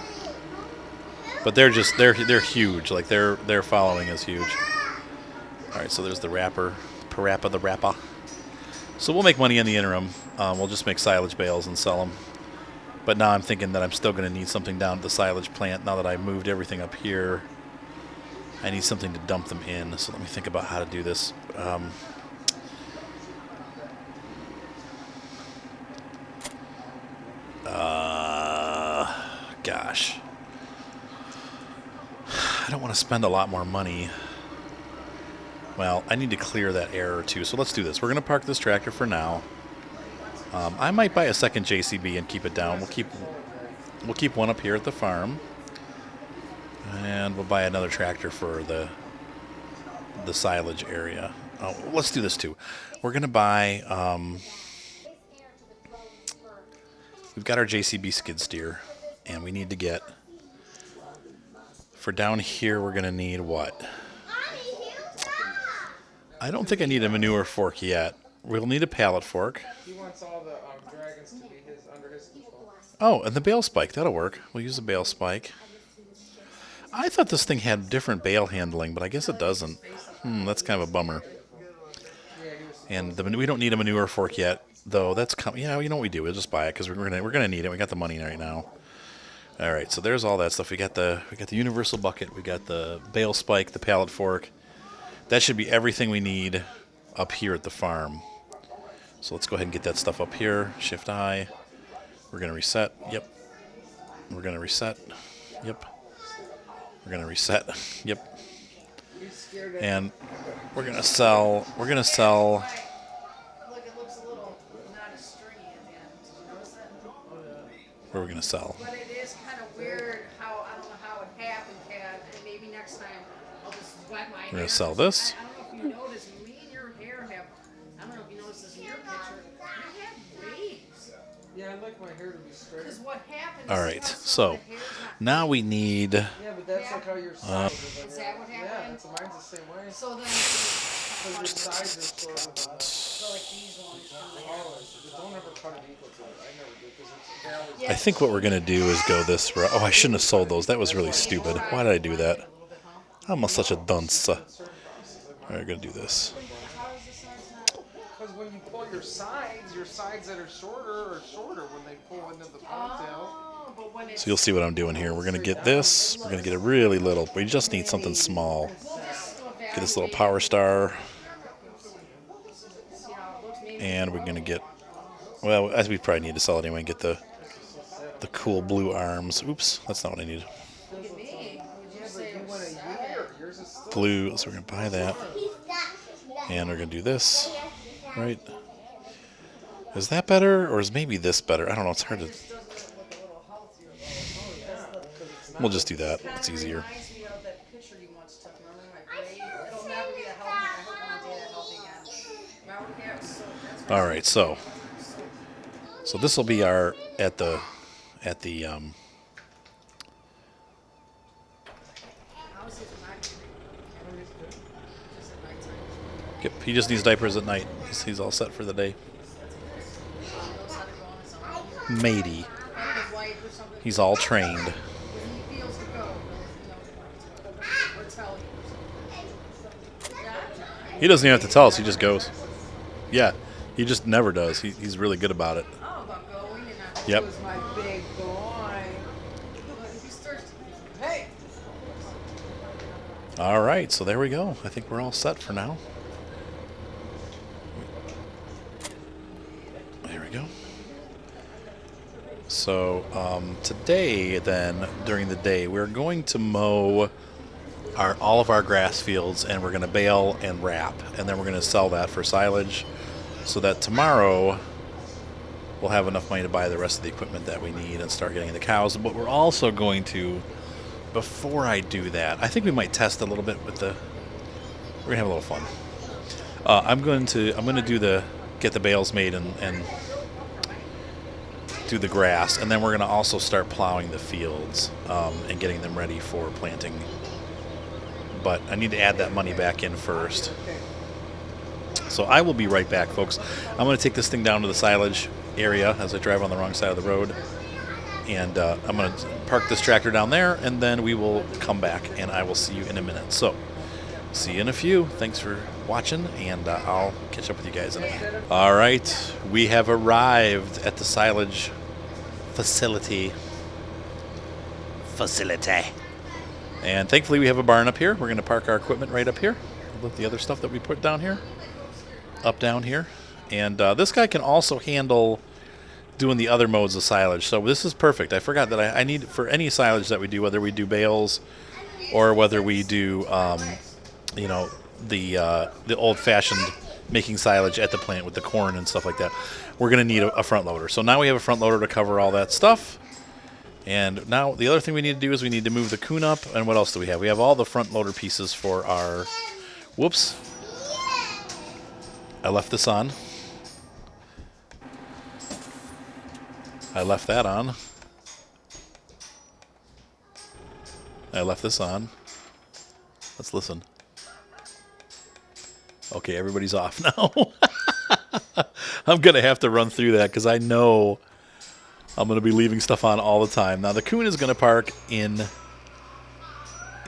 But they're huge. Like their following is huge. All right, so there's the wrapper, Parappa the Rappa. So we'll make money in the interim. We'll just make silage bales and sell them. But now I'm thinking that I'm still going to need something down at the silage plant. Now that I moved everything up here, I need something to dump them in. So let me think about how to do this. Gosh. I don't want to spend a lot more money. Well, I need to clear that error too. So let's do this. We're going to park this tractor for now. I might buy a second JCB and keep it down. We'll keep one up here at the farm, and we'll buy another tractor for the silage area. Oh, let's do this too. We're going to buy. We've got our JCB skid steer, and we need to get, for down here, we're going to need what? I don't think I need a manure fork yet. We'll need a pallet fork. He wants all the dragons to be under his control. Oh, and the bale spike. That'll work. We'll use the bale spike. I thought this thing had different bale handling, but I guess it doesn't. That's kind of a bummer. And we don't need a manure fork yet, though. That's coming. You know what we do? We'll just buy it because we're gonna need it. We got the money right now. All right, so there's all that stuff. We got the universal bucket. We got the bale spike, the pallet fork. That should be everything we need up here at the farm. So let's go ahead and get that stuff up here. Shift I. We're gonna reset. Yep. We're gonna reset. Yep. We're gonna reset. Yep. And we're gonna sell. Look, it looks a little not as stringy at the end. Did you notice that? What are we gonna sell? But it is kind of weird how, I don't know how it happened, Kat, and maybe next time I'll just wet my hair. We're gonna sell this. I don't know if you noticed, me and your hair have, I don't know if you noticed this in your picture, you have waves. Yeah, I'd like my hair to be straight. Because what happens All right. is once So the hair's not, now we need. Yeah, but that's like how your sides are. is that what Yeah, happened? so mine's the same way. So then, So your sides are sort of so like these ones. just don't ever cut it equal to it. I never do because it's barely. I think what we're gonna do is go this route. Oh, I shouldn't have sold those. That was really stupid. Why did I do that? I'm such a dunce. All right, we're gonna do this. Because when you pull your sides that are shorter when they pull into the ponytail. Oh, but when it's So you'll see what I'm doing here. We're gonna get this. We're gonna get a really little. We just need something small. Get this little power star, and we're gonna get. Well, as we probably need to sell it anyway. Get the cool blue arms. Oops, that's not what I need. Blue. So we're gonna buy that, and we're gonna do this. Right. Is that better, or is maybe this better? I don't know. It's hard to. We'll just do that. It's easier. reminds me of that picture you once took. Remember my braid? It'll never be that healthy. I hope one day that healthy again. Remember, Kat? So that's All right. So this will be our at the how's his night? Just at nighttime. Yep, he just needs diapers at night. He's all set for the day. Knows how to go on his own. Matey. His wife or something. He's all trained. When he feels to go, he'll or tell you. He doesn't even have to tell us. He just goes. Yeah, he just never does. He's really good about it. Oh, about going and not. Yep. Who's my big boy? He's thirsty. Hey! All right, so there we go. I think we're all set for now. There we go. So today, then, during the day, we're going to mow all of our grass fields, and we're going to bale and wrap, and then we're going to sell that for silage, so that tomorrow we'll have enough money to buy the rest of the equipment that we need and start getting the cows. But we're also going to, before I do that, I think we might test a little bit with the. We're gonna have a little fun. I'm going to get the bales made and do the grass, and then we're gonna also start plowing the fields and getting them ready for planting. But I need to add that money back in first. So I will be right back, folks. I'm going to take this thing down to the silage area as I drive on the wrong side of the road. And I'm going to park this tractor down there, and then we will come back, and I will see you in a minute. So, see you in a few. Thanks for watching, and I'll catch up with you guys in a minute. All right, we have arrived at the silage facility. And thankfully we have a barn up here. We're going to park our equipment right up here. With the other stuff that we put down here. Up down here. And this guy can also handle doing the other modes of silage. So this is perfect. I forgot that I need, for any silage that we do, whether we do bales or whether we do, the old-fashioned making silage at the plant with the corn and stuff like that, we're going to need a front loader. So now we have a front loader to cover all that stuff. And now the other thing we need to do is we need to move the coon up. And what else do we have? We have all the front loader pieces for our... Whoops. I left this on. I left that on. I left this on. Let's listen. Okay, everybody's off now. I'm going to have to run through that because I know I'm going to be leaving stuff on all the time. Now, the coon is going to park in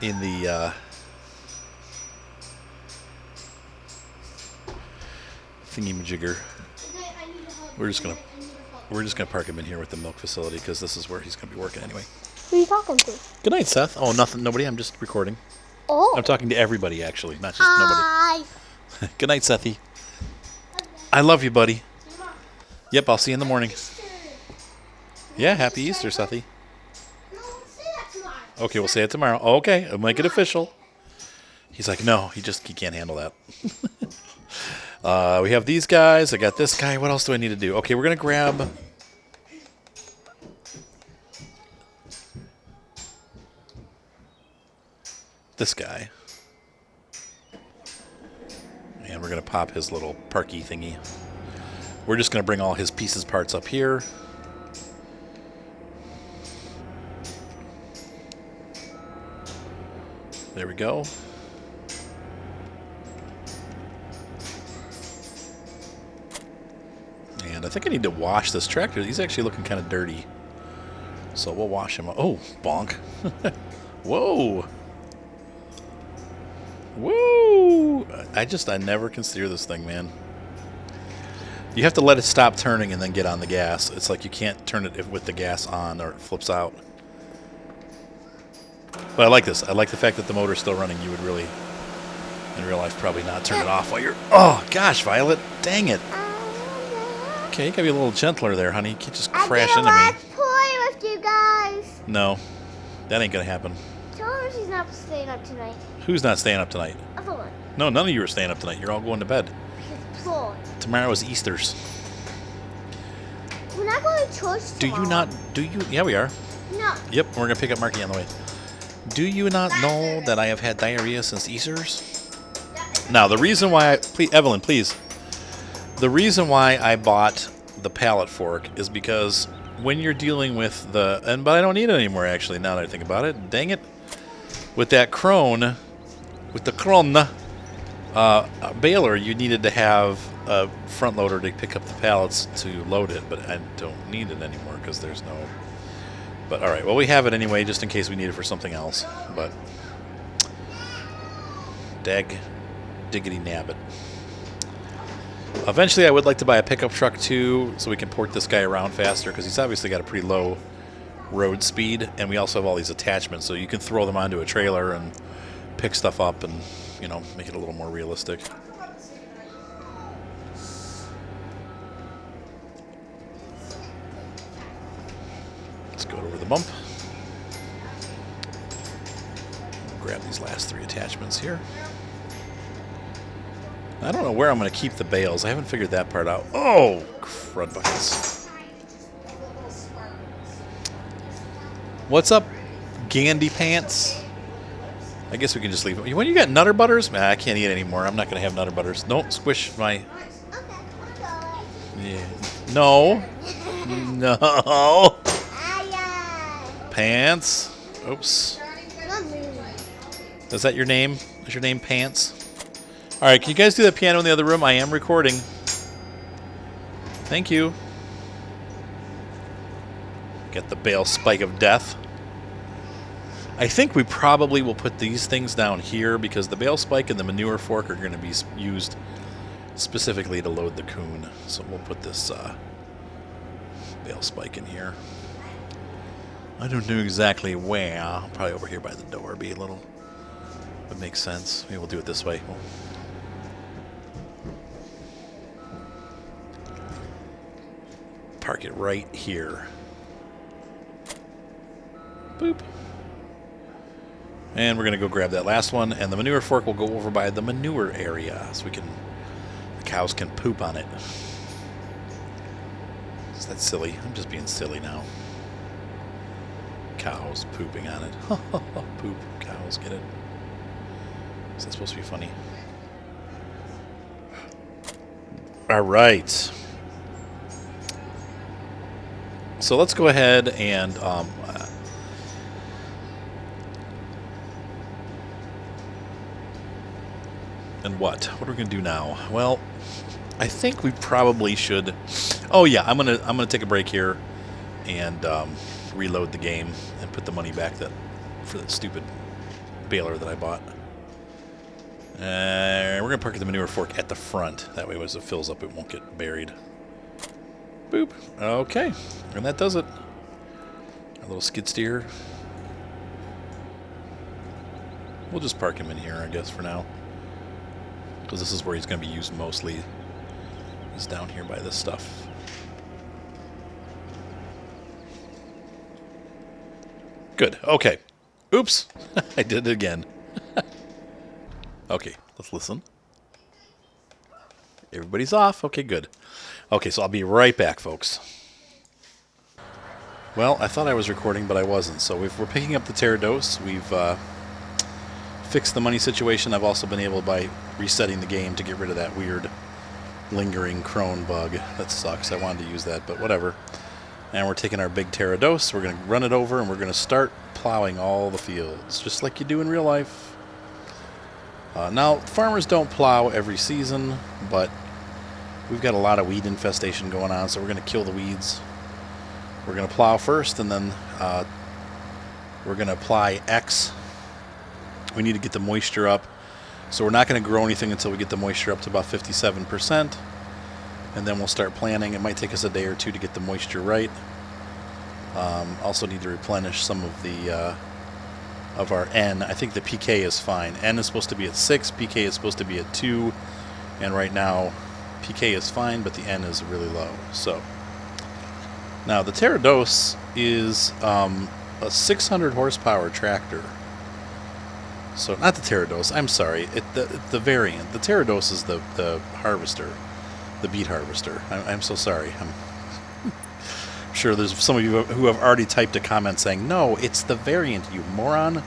in the thingy-majigger. We're just gonna park him in here with the milk facility because this is where he's gonna be working anyway. Who are you talking to? Good night, Seth. Oh, nothing. Nobody. I'm just recording. Oh. I'm talking to everybody, actually, not just Hi. nobody. Good night, Sethy. I love you, buddy. Yep, I'll see you in the morning. Yeah, happy Easter, Sethy. No, say that tomorrow. Okay, we'll say it tomorrow. Okay, I'll make it official. He's like, no, he can't handle that. We have these guys. I got this guy. What else do I need to do? Okay, we're going to grab... this guy. And we're going to pop his little parky thingy. We're just going to bring all his pieces parts up here. There we go. And I think I need to wash this tractor. He's actually looking kind of dirty. So we'll wash him. Oh, bonk. Whoa. Woo! I never can steer this thing, man. You have to let it stop turning and then get on the gas. It's like you can't turn it with the gas on or it flips out. But I like this. I like the fact that the motor's still running. You would really, in real life, probably not turn it off while you're... Oh, gosh, Violet. Dang it. Okay, you gotta be a little gentler there, honey. You can't just crash into me. Let's play with you guys. No, that ain't gonna happen. Tell her she's not staying up tonight. Who's not staying up tonight? Everyone. No, none of you are staying up tonight. You're all going to bed. Because play. Tomorrow is Easter's. We're not going to church tomorrow. Yeah, we are. No. Yep, we're gonna pick up Marky on the way. Do you not know that I have had diarrhea since Easter's? Now, the reason why Evelyn, please. The reason why I bought the pallet fork is because when you're dealing with but I don't need it anymore, actually, now that I think about it. Dang it. With that crone, baler, you needed to have a front loader to pick up the pallets to load it, but I don't need it anymore because there's no... But all right, well, we have it anyway, just in case we need it for something else. But diggity nabbit. Eventually, I would like to buy a pickup truck too, so we can port this guy around faster, because he's obviously got a pretty low road speed, and we also have all these attachments, so you can throw them onto a trailer and pick stuff up, and make it a little more realistic. Let's go over the bump. Grab these last 3 attachments here. I don't know where I'm going to keep the bales. I haven't figured that part out. Oh, crud buckets. What's up, Gandy Pants? I guess we can just leave it. When you got Nutter Butters? Nah, I can't eat anymore. I'm not going to have Nutter Butters. Don't squish my... Yeah. No. No. Pants. Oops. Is that your name? Is your name Pants? All right, can you guys do that piano in the other room? I am recording. Thank you. Get the bale spike of death. I think we probably will put these things down here because the bale spike and the manure fork are going to be used specifically to load the coon. So we'll put this bale spike in here. I don't know exactly where. Probably over here by the door. Be a little... Would make sense. Maybe we'll do it this way. Park it right here. Boop. And we're going to go grab that last one, and the manure fork will go over by the manure area so the cows can poop on it. Is that silly? I'm just being silly now. Cows pooping on it. Poop. Cows, get it? Is that supposed to be funny? All right. So let's go ahead and what? What are we gonna do now? Well, I think we probably should. Oh yeah, I'm gonna take a break here and reload the game and put the money back for that stupid baler that I bought. We're going to park the manure fork at the front. That way as it fills up, it won't get buried. Boop. Okay. And that does it. Our little skid steer. We'll just park him in here, I guess, for now. Because this is where he's going to be used mostly. He's down here by this stuff. Good. Okay. Oops. I did it again. Okay, let's listen. Everybody's off. Okay, good. Okay, so I'll be right back, folks. Well, I thought I was recording, but I wasn't. So we're picking up the Terrados. We've fixed the money situation. I've also been able, by resetting the game, to get rid of that weird lingering crone bug. That sucks. I wanted to use that, but whatever. And we're taking our big Terrados. We're going to run it over, and we're going to start plowing all the fields, just like you do in real life. Now, farmers don't plow every season, but we've got a lot of weed infestation going on, so we're going to kill the weeds. We're going to plow first, and then we're going to apply X. We need to get the moisture up, so we're not going to grow anything until we get the moisture up to about 57%, and then we'll start planting. It might take us a day or two to get the moisture right. Also need to replenish some of the of our N. I think the PK is fine. N is supposed to be at 6, PK is supposed to be at 2, and right now PK is fine, but the N is really low. So now the Terrados is a 600 horsepower tractor. So not the Terrados, I'm sorry, the variant. The Terrados is the harvester, the beet harvester. I'm so sorry. I'm sure there's some of you who have already typed a comment saying, no, it's the variant, you moron.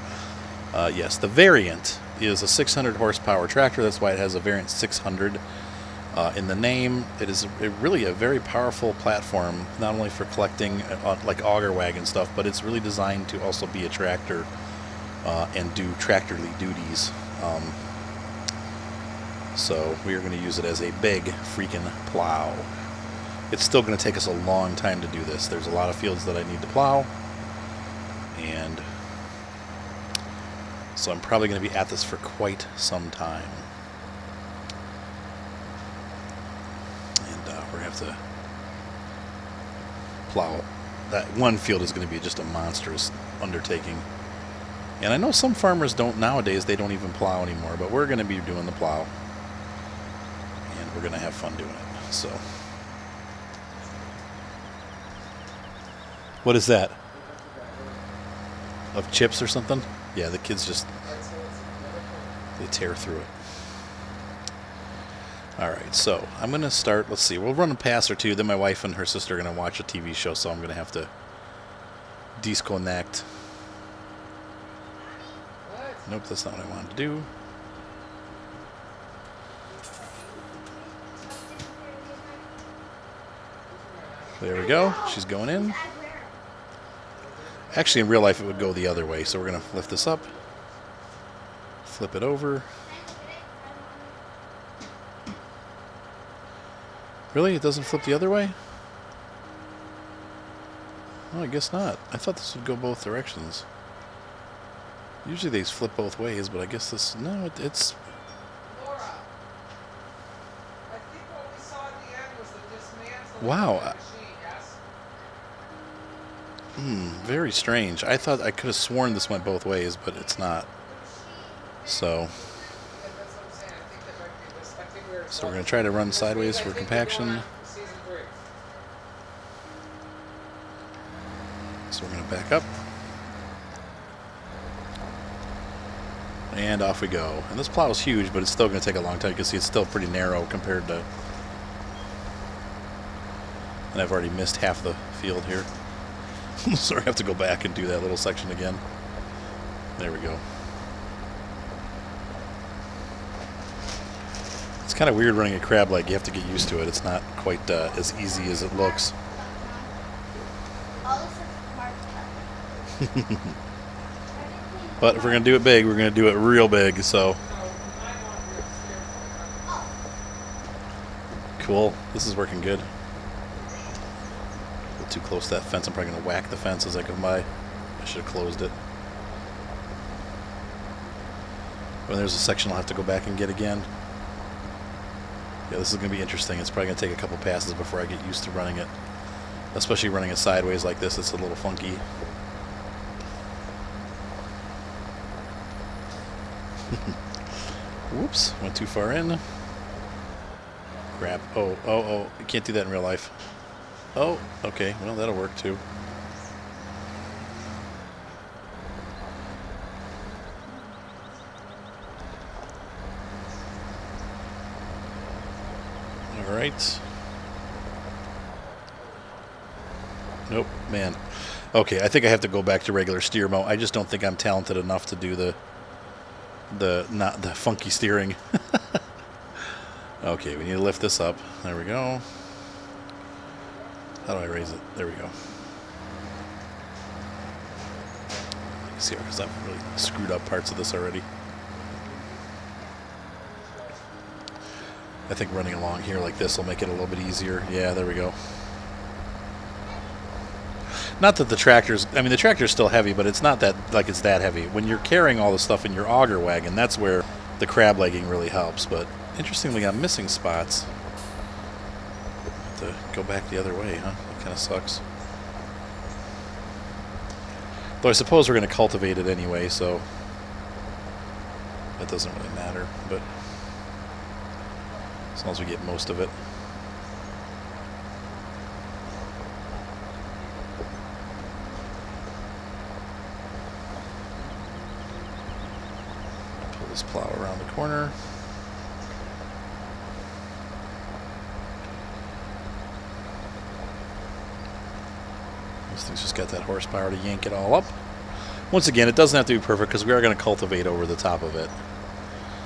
Yes, the variant is a 600 horsepower tractor. That's why it has a variant 600 in the name. It is really a very powerful platform, not only for collecting like auger wagon stuff, but it's really designed to also be a tractor and do tractorly duties. So we are going to use it as a big freaking plow. It's still going to take us a long time to do this. There's a lot of fields that I need to plow, and so I'm probably going to be at this for quite some time. And we're going to have to plow. That one field is going to be just a monstrous undertaking. And I know some farmers don't nowadays, they don't even plow anymore, but we're going to be doing the plow. And we're going to have fun doing it. So what is that? Of chips or something? Yeah, the kids just, they tear through it. Alright, so I'm going to start, let's see, we'll run a pass or two, then my wife and her sister are going to watch a TV show, so I'm going to have to disconnect. Nope, that's not what I wanted to do. There we go, she's going in. Actually, in real life, it would go the other way. So we're going to lift this up, flip it over. Really? It doesn't flip the other way? Oh, I guess not. I thought this would go both directions. Usually they flip both ways, but I guess this... No, it's... Laura, I think what we saw at the end was the dismantling Wow. of the machine, yes? Very strange. I thought I could have sworn this went both ways, but it's not. So, That's what I'm saying. I think that might be this. I think so we're going to try to run sideways for compaction. Season 3. So we're going to back up. And off we go. And this plow is huge, but it's still going to take a long time. You can see it's still pretty narrow compared to... And I've already missed half the field here. So I have to go back and do that little section again. There we go. It's kind of weird running a crab leg. You have to get used to it. It's not quite as easy as it looks. But if we're going to do it big, we're going to do it real big, so. Cool. This is working good. A little too close to that fence. I'm probably going to whack the fence as I come by. I should have closed it. When there's a section I'll have to go back and get again. Yeah, this is going to be interesting. It's probably going to take a couple passes before I get used to running it. Especially running it sideways like this, it's a little funky. Whoops, went too far in. Crap. Oh, you can't do that in real life. Oh, okay, well, that'll work too. All right. Nope, man. Okay, I think I have to go back to regular steer mode. I just don't think I'm talented enough to do the funky steering. Okay, we need to lift this up. There we go. How do I raise it? There we go. See, because I've really screwed up parts of this already. I think running along here like this will make it a little bit easier. Yeah, there we go. Not that the tractor's, I mean, the tractor's still heavy, but it's not that, like it's that heavy. When you're carrying all the stuff in your auger wagon, that's where the crab legging really helps. But interestingly, I'm missing spots. Have to go back the other way, huh? That kind of sucks. Though I suppose we're going to cultivate it anyway, so that doesn't really matter. But as long as we get most of it. Pull this plow around the corner. This thing's just got that horsepower to yank it all up. Once again, it doesn't have to be perfect because we are going to cultivate over the top of it.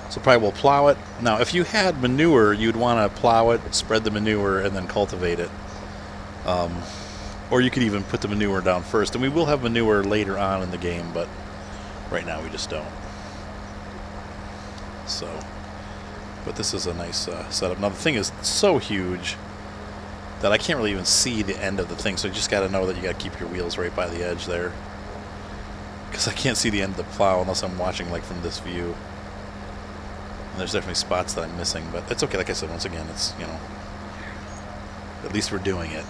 So probably we'll plow it. Now, if you had manure, you'd want to plow it, spread the manure, and then cultivate it. Or you could even put the manure down first. And we will have manure later on in the game, but right now we just don't. So, but this is a nice setup. Now, the thing is so huge that I can't really even see the end of the thing. So you just got to know that you got to keep your wheels right by the edge there. Because I can't see the end of the plow unless I'm watching like from this view. And there's definitely spots that I'm missing, but it's okay. Like I said, once again, it's, you know, at least we're doing it.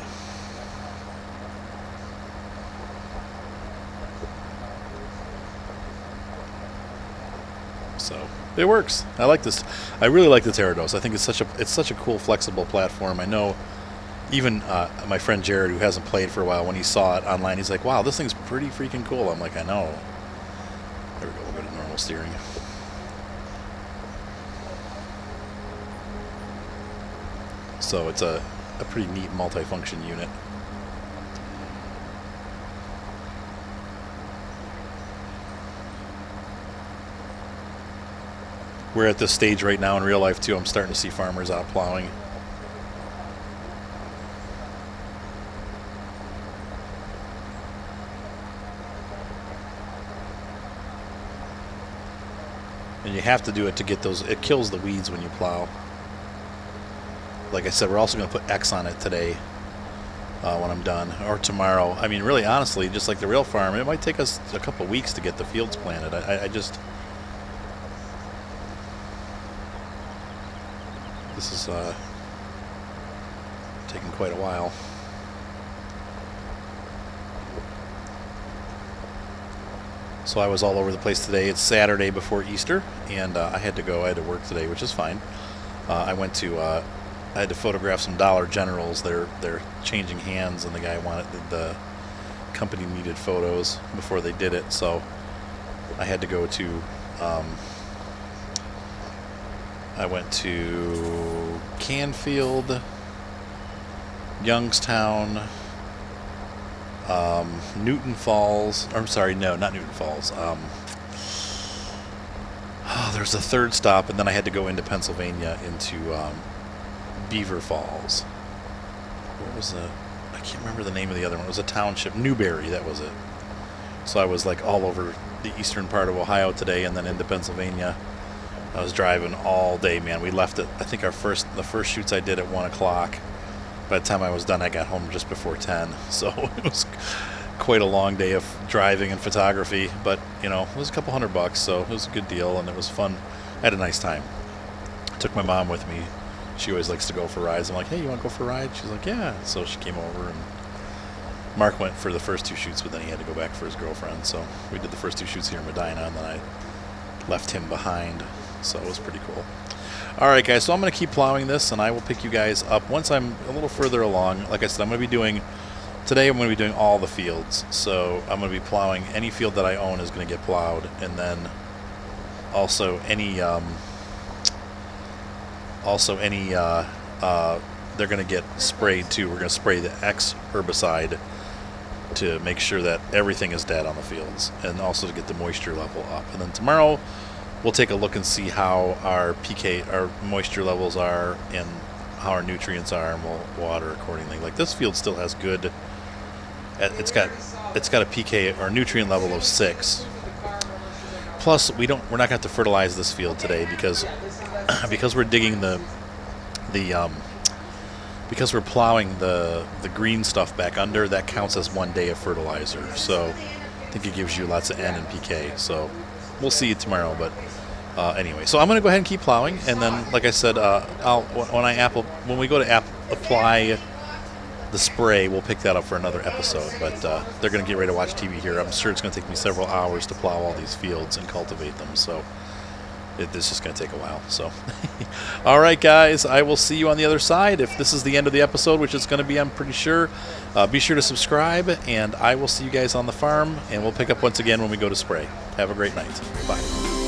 So it works. I like this. I really like the Pterados. I think it's such a cool, flexible platform. I know even my friend Jared, who hasn't played for a while, when he saw it online, he's like, "Wow, this thing's pretty freaking cool." I'm like, "I know." There we go. We'll go to normal steering. So it's a pretty neat multi-function unit. We're at this stage right now in real life too. I'm starting to see farmers out plowing. And you have to do it to get those. It kills the weeds when you plow. Like I said, we're also going to put X on it today when I'm done, or tomorrow. I mean, really, honestly, just like the real farm, it might take us a couple weeks to get the fields planted. I just... This is taking quite a while. So I was all over the place today. It's Saturday before Easter, and I had to go. I had to work today, which is fine. I went to... I had to photograph some Dollar Generals. They're changing hands, and the guy wanted the company needed photos before they did it, so I had to go to. I went to Canfield, Youngstown, Newton Falls. Or, I'm sorry, no, not Newton Falls. There's a third stop, and then I had to go into Pennsylvania into. Beaver Falls. What was the... I can't remember the name of the other one. It was a township. Newberry, that was it. So I was like all over the eastern part of Ohio today and then into Pennsylvania. I was driving all day, man. We left it... I think the first shoots I did at 1 o'clock. By the time I was done, I got home just before 10. So quite a long day of driving and photography, but you know, it was a couple $100, so it was a good deal and it was fun. I had a nice time. I took my mom with me. She always likes to go for rides. I'm like, hey, you want to go for a ride? She's like, yeah. So she came over, and Mark went for the first 2 shoots, but then he had to go back for his girlfriend. So we did the first 2 shoots here in Medina, and then I left him behind. So it was pretty cool. All right, guys, so I'm going to keep plowing this, and I will pick you guys up once I'm a little further along. Like I said, today I'm going to be doing all the fields. So I'm going to be plowing any field that I own is going to get plowed, and then also any they're going to get sprayed too. We're going to spray the X herbicide to make sure that everything is dead on the fields, and also to get the moisture level up. And then tomorrow we'll take a look and see how our moisture levels are and how our nutrients are, and we'll water accordingly. Like this field still has good. It's got a pK or nutrient level of 6. Plus, we're not going to have to fertilize this field today because we're digging because we're plowing the green stuff back under. That counts as 1 day of fertilizer. So I think it gives you lots of N and pK. So we'll see you tomorrow. But anyway, so I'm going to go ahead and keep plowing, and then, like I said, when we go to apply the spray, we'll pick that up for another episode. But they're going to get ready to watch TV here. I'm sure it's going to take me several hours to plow all these fields and cultivate them. So this is going to take a while. So, all right, guys, I will see you on the other side. If this is the end of the episode, which it's going to be, I'm pretty sure, be sure to subscribe, and I will see you guys on the farm, and we'll pick up once again when we go to spray. Have a great night. Bye.